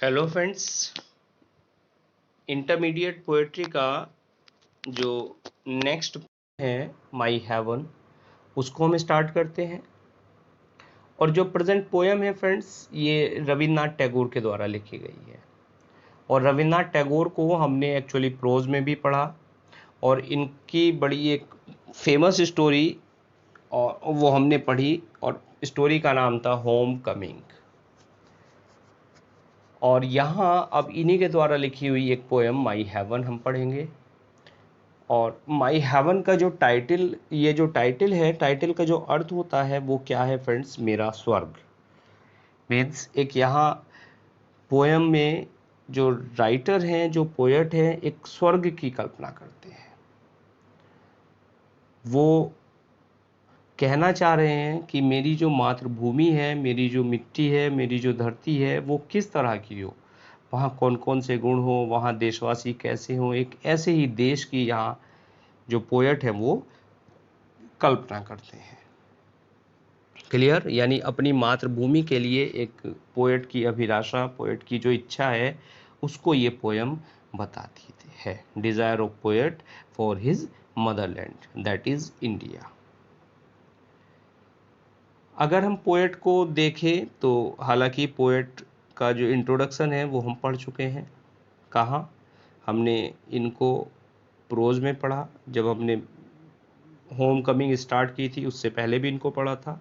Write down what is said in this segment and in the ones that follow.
Hello friends. Intermediate poetry का जो next है माई हेवन, उसको हम स्टार्ट करते हैं। और जो प्रेजेंट पोएम है फ्रेंड्स, ये रविन्द्रनाथ टैगोर के द्वारा लिखी गई है। और रविन्द्रनाथ टैगोर को हमने एक्चुअली प्रोज में भी पढ़ा, और इनकी बड़ी एक फेमस स्टोरी और वो हमने पढ़ी, और स्टोरी का नाम था होम कमिंग। और यहाँ अब इन्हीं के द्वारा लिखी हुई एक पोएम माई हेवन हम पढ़ेंगे। और माई हेवन का जो टाइटल, ये जो टाइटल है, टाइटल का जो अर्थ होता है वो क्या है फ्रेंड्स? मेरा स्वर्ग। मीन्स एक यहाँ पोएम में जो राइटर हैं, जो पोएट हैं, एक स्वर्ग की कल्पना करते हैं। वो कहना चाह रहे हैं कि मेरी जो मातृभूमि है, मेरी जो मिट्टी है, मेरी जो धरती है, वो किस तरह की हो, वहाँ कौन कौन से गुण हो, वहाँ देशवासी कैसे हों। एक ऐसे ही देश की यहाँ जो पोएट है वो कल्पना करते हैं। क्लियर? यानी अपनी मातृभूमि के लिए एक पोएट की अभिलाषा, पोएट की जो इच्छा है, उसको ये पोएम बताती है। Desire of poet for his Motherland, that is India. अगर हम पोएट को देखें तो हालांकि पोएट का जो इंट्रोडक्शन है वो हम पढ़ चुके हैं। कहाँ? हमने इनको प्रोज में पढ़ा, जब हमने होम कमिंग स्टार्ट की थी, उससे पहले भी इनको पढ़ा था।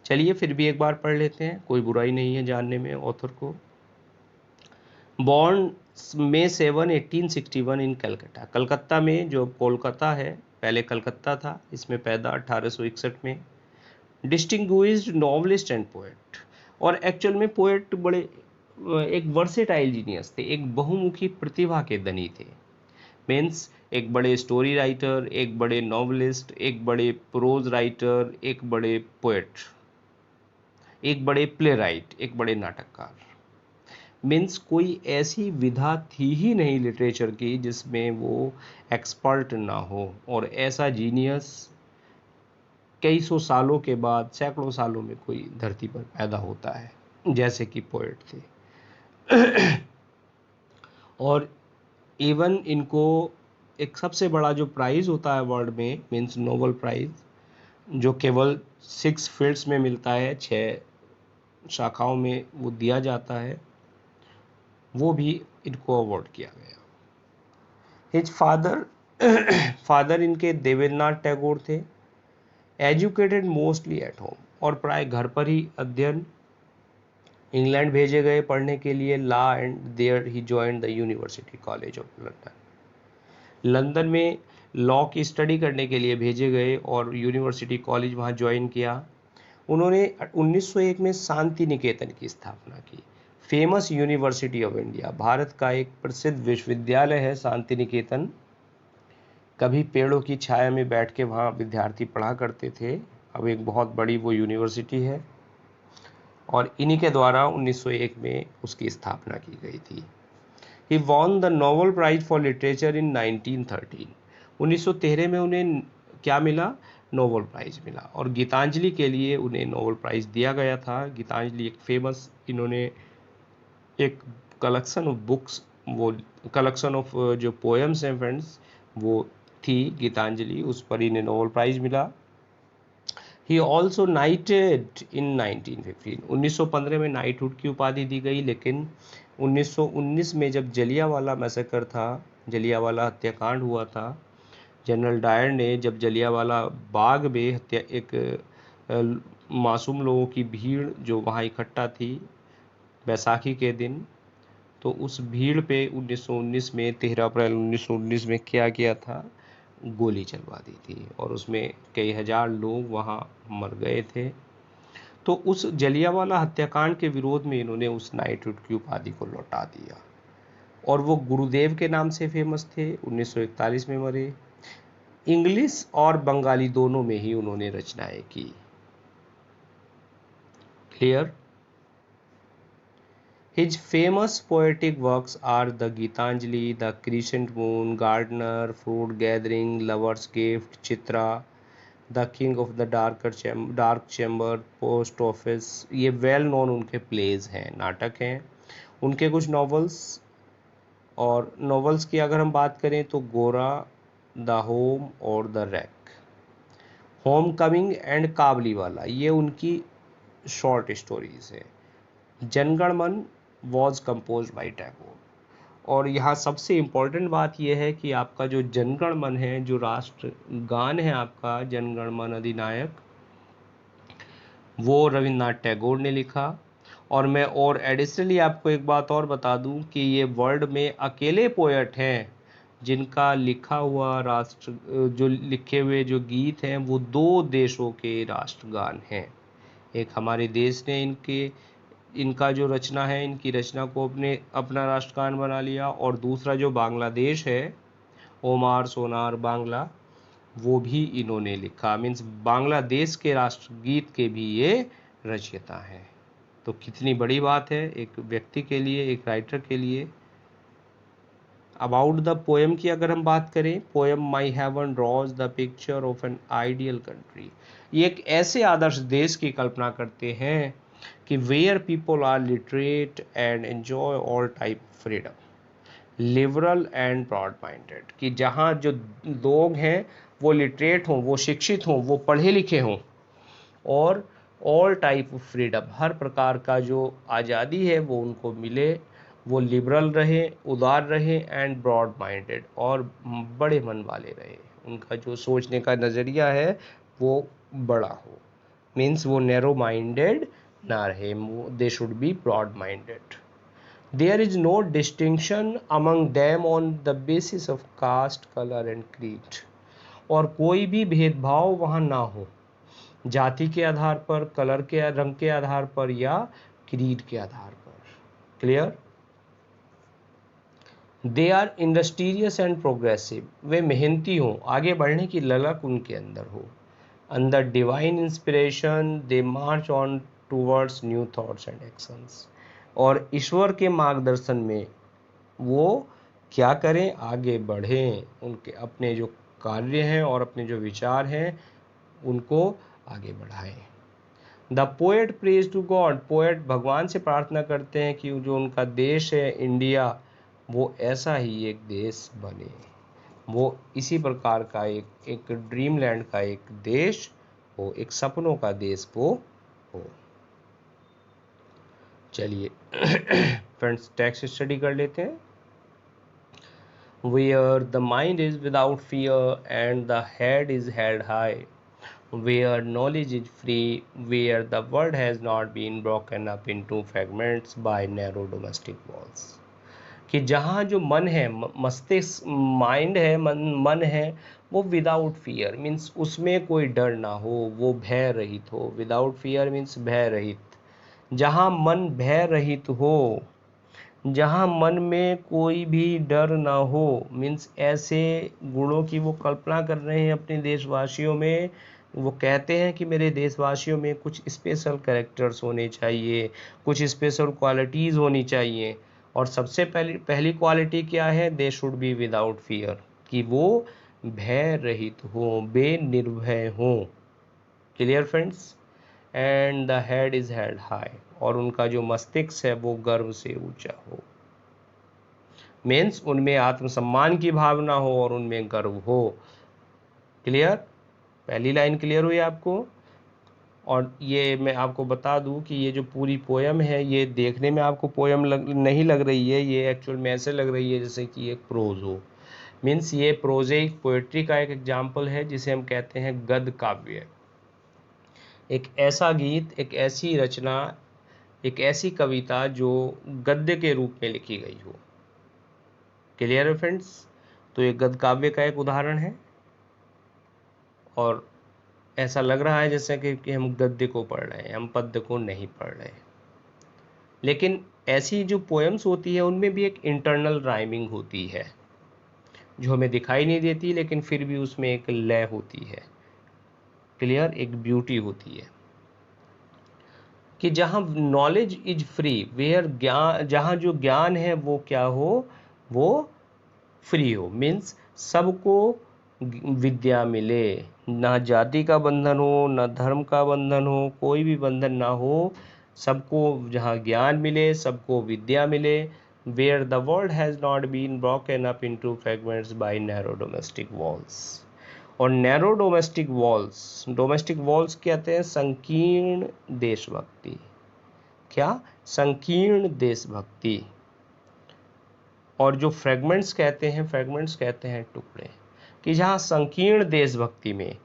चलिए फिर भी एक बार पढ़ लेते हैं, कोई बुराई नहीं है जानने में ऑथर को। बॉर्न May 7, 1861 इन कलकत्ता। कलकत्ता में, जो कोलकाता है, पहले कलकत्ता था, इसमें पैदा 1861 में। Distinguished novelist and poet. और एक्चुअल में पोएट बड़े एक वर्सेटाइल जीनियस थे, एक बहुमुखी प्रतिभा के धनी थे। मीन्स एक बड़े स्टोरी राइटर, एक बड़े नॉवलिस्ट, एक बड़े प्रोज राइटर, एक बड़े पोएट, एक बड़े प्ले राइट, एक बड़े नाटककार। मीन्स कोई ऐसी विधा थी ही नहीं लिटरेचर की जिसमें वो एक्सपर्ट ना हो। और ऐसा जीनियस कई सौ सालों के बाद, सैकड़ों सालों में कोई धरती पर पैदा होता है, जैसे कि पोएट थे। और इवन इनको एक सबसे बड़ा जो प्राइज़ होता है वर्ल्ड में, मीन्स नोबेल प्राइज़, जो केवल 6 फील्ड्स में मिलता है, 6 शाखाओं में वो दिया जाता है, वो भी इनको अवार्ड किया गया। हिज फादर फादर इनके देवेंद्रनाथ टैगोर थे। एजुकेटेड मोस्टली एट होम, और प्राय घर पर ही अध्ययन। इंग्लैंड भेजे गए पढ़ने के लिए law, and there he joined the University College of London. London में लॉ की स्टडी करने के लिए भेजे गए और यूनिवर्सिटी कॉलेज वहाँ ज्वाइन किया। उन्होंने 1901 में शांति निकेतन की स्थापना की। Famous university of India, Bharat का एक प्रसिद्ध विश्वविद्यालय है शांति निकेतन। कभी पेड़ों की छाया में बैठ के वहाँ विद्यार्थी पढ़ा करते थे, अब एक बहुत बड़ी वो यूनिवर्सिटी है। और इन्हीं के द्वारा 1901 में उसकी स्थापना की गई थी। He won the Nobel prize for literature in 1913। 1913 में उन्हें क्या मिला? नोबेल प्राइज मिला। और गीतांजलि के लिए उन्हें नोबेल प्राइज दिया गया था। गीतांजलि एक फेमस, इन्होंने एक कलेक्शन ऑफ बुक्स, वो कलेक्शन ऑफ जो पोएम्स हैं फ्रेंड्स, वो थी गीतांजलि, उस पर इन्हें नोबेल प्राइज मिला। ही ऑल्सो नाइटेड इन 1915। 1915 में नाइटहुड की उपाधि दी गई, लेकिन 1919 में जब जलियांवाला मैसेकर था, जलियांवाला हत्याकांड हुआ था, जनरल डायर ने जब जलियांवाला बाग में हत्या, एक मासूम लोगों की भीड़ जो वहाँ इकट्ठा थी बैसाखी के दिन, तो उस भीड़ पे 1919 में 13 अप्रैल 1919 में क्या किया था? गोली चलवा दी थी, और उसमें कई हजार लोग वहाँ मर गए थे। तो उस जलियांवाला हत्याकांड के विरोध में इन्होंने उस नाइटहुड की उपाधि को लौटा दिया। और वो गुरुदेव के नाम से फेमस थे। 1941 में मरे। इंग्लिश और बंगाली दोनों में ही उन्होंने रचनाएं की। Clear? His famous poetic works are the Gitanjali, the Crescent Moon, Gardener, Fruit Gathering, Lover's Gift, Chitra, The King of the Dark Chamber, Post Office। ये वेल नोन उनके प्लेज हैं, नाटक हैं। उनके कुछ नॉवेल्स, और नॉवेल्स की अगर हम बात करें तो गोरा, द होम और the wreck, home coming and Kabuliwala, ये उनकी शॉर्ट स्टोरीज है। जनगण मन वॉज कंपोज बाई टैगोर। और यहाँ सबसे इम्पोर्टेंट बात यह है कि आपका जो जनगण मन है, जो राष्ट्र गान है आपका जनगण मन अधिनायक, वो रविन्द्रनाथ टैगोर ने लिखा। और मैं और एडिशनली आपको एक बात और बता दूं कि ये वर्ल्ड में अकेले पोएट हैं जिनका लिखा हुआ राष्ट्र, जो लिखे हुए जो गीत हैं वो 2 देशों के राष्ट्रगान हैं। एक हमारे देश ने इनका जो रचना है, इनकी रचना को अपना राष्ट्रगान बना लिया, और दूसरा जो बांग्लादेश है, ओमार सोनार बांग्ला, वो भी इन्होंने लिखा। मीन्स बांग्लादेश के राष्ट्रगीत के भी ये रचयिता हैं। तो कितनी बड़ी बात है एक व्यक्ति के लिए, एक राइटर के लिए। अबाउट द पोएम की अगर हम बात करें, poem my heaven drawers the picture of an ideal country. ये एक ऐसे आदर्श देश की कल्पना करते हैं कि where people are literate and enjoy all type freedom, liberal and broad minded, कि जहाँ जो लोग हैं वो लिटरेट हों, वो शिक्षित हों, वो पढ़े लिखे हों, और ऑल टाइप ऑफ फ्रीडम, हर प्रकार का जो आज़ादी है वो उनको मिले, वो लिबरल रहे, उदार रहे, एंड ब्रॉड माइंडेड, और बड़े मन वाले रहे, उनका जो सोचने का नज़रिया है वो बड़ा हो। मीन्स वो नैरो माइंडेड ना रहे, they should be broad minded. There is no distinction among them on the basis of caste, color and creed. और कोई भी भेदभाव वहाँ ना हो, जाति के आधार पर, कलर के रंग के आधार पर, या क्रीड के आधार पर। Clear? They are industrious and progressive, वे मेहनती हों, आगे बढ़ने की ललक उनके अंदर हो। अंदर divine inspiration they march on towards new thoughts and actions, और ईश्वर के मार्गदर्शन में वो क्या करें, आगे बढ़ें, उनके अपने जो कार्य हैं और अपने जो विचार हैं उनको आगे बढ़ाएं। The poet praise to God, poet भगवान से प्रार्थना करते हैं कि जो उनका देश है इंडिया, वो ऐसा ही एक देश बने, वो इसी प्रकार का एक ड्रीम लैंड का एक देश हो, एक सपनों का देश वो हो। चलिए फ्रेंड्स, टेक्स्ट स्टडी कर लेते हैं। Where the mind is without fear and the head is held high, where knowledge is free, where the world has not been broken up into fragments by narrow domestic walls। कि जहाँ जो मन है, मस्तिष्क, mind है, मन है, वो विदाउट फियर मीन्स उसमें कोई डर ना हो, वो भय रहित हो। विदाउट फियर मीन्स भय रहित। जहाँ मन भय रहित हो, जहाँ मन में कोई भी डर ना हो, मीन्स ऐसे गुणों की वो कल्पना कर रहे हैं अपने देशवासियों में। वो कहते हैं कि मेरे देशवासियों में कुछ स्पेशल कैरेक्टर्स होने चाहिए, कुछ स्पेशल क्वालिटीज़ होनी चाहिए। और सबसे पहली क्वालिटी क्या है? दे शुड बी विदाउट फियर, कि वो भय रहित हो, बेनिर्भय हो। Clear friends? And the head is held high, और उनका जो मस्तिष्क है वो गर्व से ऊंचा हो। मीन्स उनमें आत्मसम्मान की भावना हो और उनमें गर्व हो। क्लियर? पहली लाइन क्लियर हुई आपको? और ये मैं आपको बता दूं कि ये जो पूरी पोयम है, ये देखने में आपको पोयम नहीं लग रही है, ये एक्चुअल में ऐसे लग रही है जैसे कि एक प्रोज हो। मीन्स ये प्रोजेइक पोएट्री का एक एग्जाम्पल है जिसे हम कहते हैं गद्य काव्य। एक ऐसा गीत, एक ऐसी रचना, एक ऐसी कविता जो गद्य के रूप में लिखी गई हो। क्लियर है फ्रेंड्स? तो ये गद्य काव्य का एक उदाहरण है, और ऐसा लग रहा है जैसे कि हम गद्य को पढ़ रहे हैं, हम पद्य को नहीं पढ़ रहे। लेकिन ऐसी जो पोएम्स होती है उनमें भी एक इंटरनल राइमिंग होती है जो हमें दिखाई नहीं देती, लेकिन फिर भी उसमें एक लय होती है। क्लियर? एक ब्यूटी होती है कि जहाँ नॉलेज इज फ्री, वेयर ज्ञान, जहाँ जो ज्ञान है वो क्या हो, वो फ्री हो। मीन्स सबको विद्या मिले, ना जाति का बंधन हो, ना धर्म का बंधन हो, कोई भी बंधन ना हो, सबको जहाँ ज्ञान मिले, सबको विद्या मिले, where the world has not been broken up into fragments by narrow domestic walls। और नैरो डोमेस्टिक वॉल्स कहते हैं संकीर्ण देशभक्ति। क्या? संकीर्ण देशभक्ति। और जो फ्रेगमेंट्स कहते हैं टुकड़े, कि जहाँ संकीर्ण देशभक्ति में,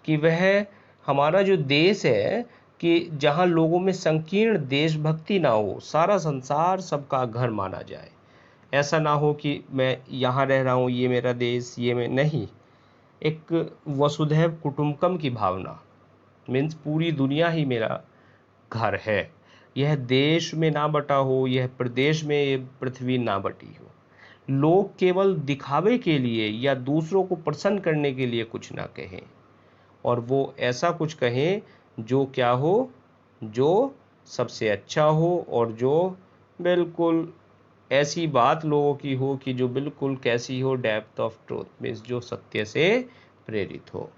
कि वह हमारा जो देश है, कि जहाँ लोगों में संकीर्ण देशभक्ति ना हो, सारा संसार सबका घर माना जाए। ऐसा ना हो कि मैं यहाँ रह रहा हूँ, ये मेरा देश, ये मैं नहीं। एक वसुधैव कुटुंबकम की भावना, मीन्स पूरी दुनिया ही मेरा घर है। यह देश में ना बटा हो, यह प्रदेश में ये पृथ्वी ना बटी हो। लोग केवल दिखावे के लिए या दूसरों को प्रसन्न करने के लिए कुछ ना कहें, और वो ऐसा कुछ कहें जो क्या हो, जो सबसे अच्छा हो, और जो बिल्कुल ऐसी बात लोगों की हो कि जो बिल्कुल कैसी हो, डेप्थ ऑफ ट्रूथ, मीन्स जो सत्य से प्रेरित हो।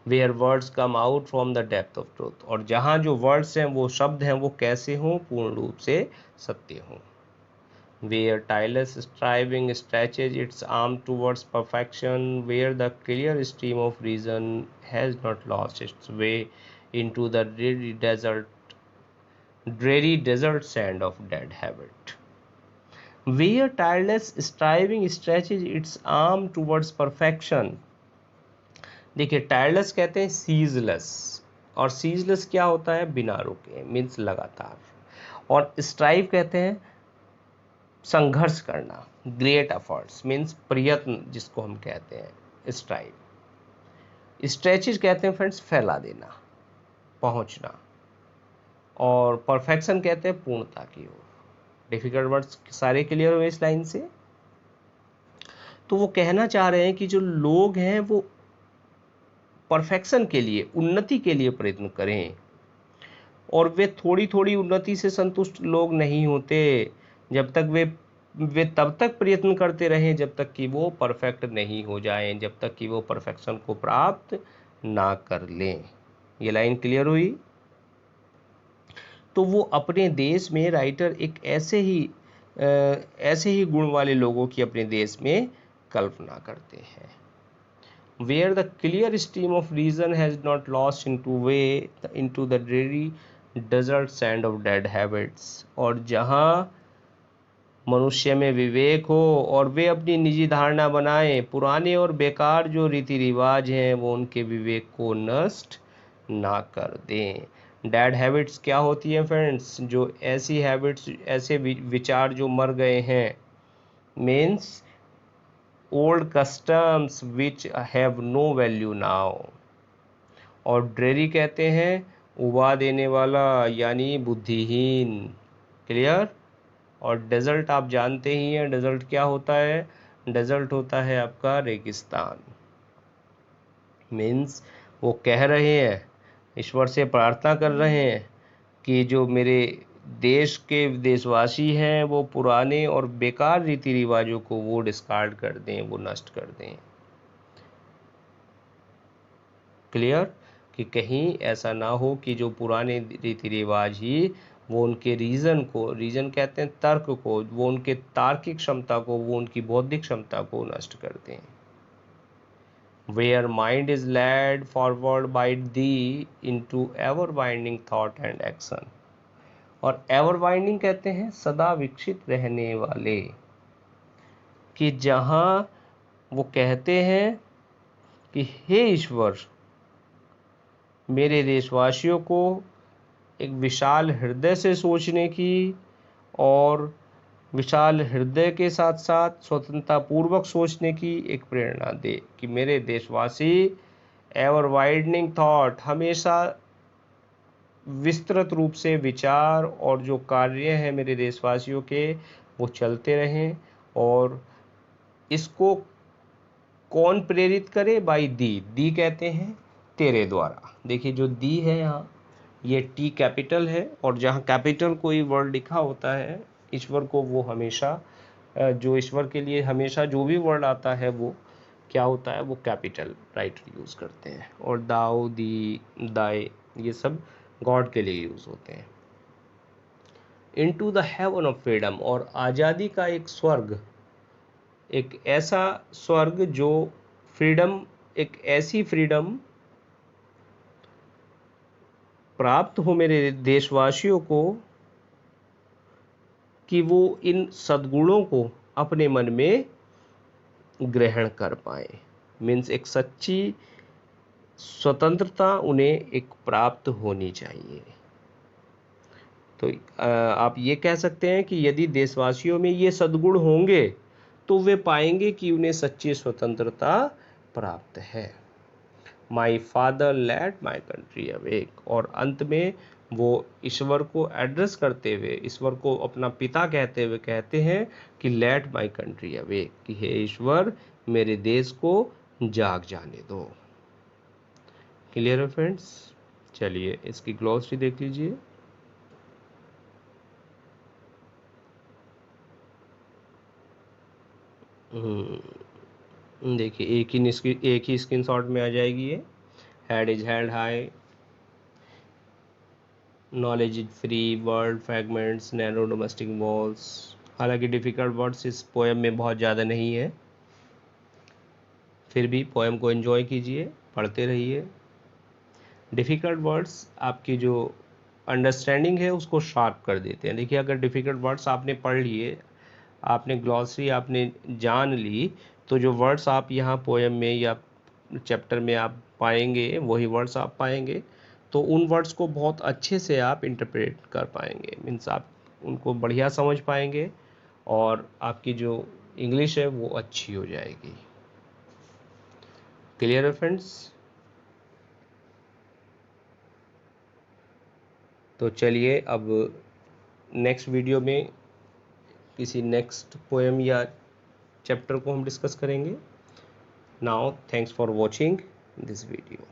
Where words come out from the depth of truth, और जहाँ जो वर्ड्स हैं, वो शब्द हैं, वो कैसे हों, पूर्ण रूप से सत्य हों। Where tireless striving stretches its arm towards perfection, where the clear stream of reason has not lost its way into the dreary desert sand of dead habit। Where tireless striving stretches its arm towards perfection। देखिए, tireless कहते हैं ceaseless, और ceaseless क्या होता है? बिना रुके, means लगातार। और स्ट्राइव कहते हैं संघर्ष करना, ग्रेट एफर्ट्स, मीन्स प्रयत्न जिसको हम कहते हैं स्ट्राइव। स्ट्रेचेज कहते हैं फ्रेंड्स फैला देना, पहुंचना। और परफेक्शन कहते हैं पूर्णता की ओर। डिफिकल्ट वर्ड्स सारे क्लियर हुए इस लाइन से? तो वो कहना चाह रहे हैं कि जो लोग हैं वो परफेक्शन के लिए, उन्नति के लिए प्रयत्न करें, और वे थोड़ी थोड़ी उन्नति से संतुष्ट लोग नहीं होते। जब तक वे तब तक प्रयत्न करते रहें जब तक कि वो परफेक्ट नहीं हो जाएं, जब तक कि वो परफेक्शन को प्राप्त ना कर लें। ये लाइन क्लियर हुई? तो वो अपने देश में, राइटर एक ऐसे ही गुण वाले लोगों की अपने देश में कल्पना करते हैं। Where the clear stream of reason has not lost into the dreary desert sand of dead habits, और जहाँ मनुष्य में विवेक हो और वे अपनी निजी धारणा बनाएं, पुराने और बेकार जो रीति रिवाज हैं वो उनके विवेक को नष्ट ना कर दें। डेड हैबिट्स क्या होती है फ्रेंड्स? जो ऐसी हैबिट्स, ऐसे विचार जो मर गए हैं, means old customs which have no value now. और ड्रेरी कहते हैं उबा देने वाला, यानी बुद्धिहीन। क्लियर? और डेजर्ट आप जानते ही हैं, डेजर्ट क्या होता है? डेजर्ट होता है आपका रेगिस्तान। मीन्स वो कह रहे हैं, ईश्वर से प्रार्थना कर रहे हैं कि जो मेरे देश के देशवासी हैं वो पुराने और बेकार रीति रिवाजों को वो डिस्कार्ड कर दें, वो नष्ट कर दें। क्लियर? कि कहीं ऐसा ना हो कि जो पुराने रीति रिवाज ही वो उनके रीजन कहते हैं तर्क को, वो उनके तार्किक क्षमता को, वो उनकी बौद्धिक क्षमता को नष्ट कर दें। Where mind is led forward by thee into ever winding thought and action। और एवर वाइंडिंग कहते हैं सदा विकसित रहने वाले, कि जहाँ वो कहते हैं कि हे ईश्वर, मेरे देशवासियों को एक विशाल हृदय से सोचने की और विशाल हृदय के साथ साथ स्वतंत्रता पूर्वक सोचने की एक प्रेरणा दे, कि मेरे देशवासी एवर वाइडनिंग थॉट, हमेशा विस्तृत रूप से विचार और जो कार्य हैं मेरे देशवासियों के वो चलते रहें। और इसको कौन प्रेरित करे? बाई दी कहते हैं तेरे द्वारा। देखिए जो दी है यहाँ, ये टी कैपिटल है, और जहाँ कैपिटल कोई वर्ड लिखा होता है ईश्वर को, वो हमेशा जो ईश्वर के लिए हमेशा जो भी वर्ड आता है वो क्या होता है? वो कैपिटल राइटर यूज़ करते हैं। और दाऊ, दी, दाए, ये सब गॉड के लिए यूज़ होते हैं। Into the haven of freedom, और आज़ादी का एक स्वर्ग, एक ऐसा स्वर्ग जो फ्रीडम, एक ऐसी फ्रीडम प्राप्त हो मेरे देशवासियों को कि वो इन सद्गुणों को अपने मन में ग्रहण कर पाए। मीन्स एक सच्ची स्वतंत्रता उन्हें एक प्राप्त होनी चाहिए। तो आप ये कह सकते हैं कि यदि देशवासियों में ये सद्गुण होंगे तो वे पाएंगे कि उन्हें सच्ची स्वतंत्रता प्राप्त है। My father let my country awake, और अंत में वो ईश्वर को एड्रेस करते हुए, ईश्वर को अपना पिता कहते हुए कहते हैं कि लेट माई कंट्री अवेक, कि हे ईश्वर मेरे देश को जाग जाने दो। क्लियर है फ्रेंड्स? चलिए इसकी ग्लॉसरी देख लीजिए। देखिए एक ही स्क्रीनशॉट में आ जाएगी ये। Head is held high, knowledge is free, word fragments, narrow domestic walls. हालांकि डिफ़िकल्ट वर्ड्स इस पोएम में बहुत ज़्यादा नहीं है, फिर भी पोएम को एंजॉय कीजिए, पढ़ते रहिए। डिफ़िकल्ट वर्ड्स आपकी जो अंडरस्टैंडिंग है उसको शार्प कर देते हैं। देखिए अगर डिफ़िकल्ट वर्ड्स आपने पढ़ लिए, आपने ग्लॉसरी आपने जान ली, तो जो वर्ड्स आप यहाँ पोएम में या चैप्टर में आप पाएंगे वही वर्ड्स आप पाएंगे, तो उन वर्ड्स को बहुत अच्छे से आप इंटरप्रेट कर पाएंगे। मीन्स आप उनको बढ़िया समझ पाएंगे और आपकी जो इंग्लिश है वो अच्छी हो जाएगी। क्लियर है फ्रेंड्स? तो चलिए अब नेक्स्ट वीडियो में किसी नेक्स्ट पोएम या चैप्टर को हम डिस्कस करेंगे। Now thanks for watching this video.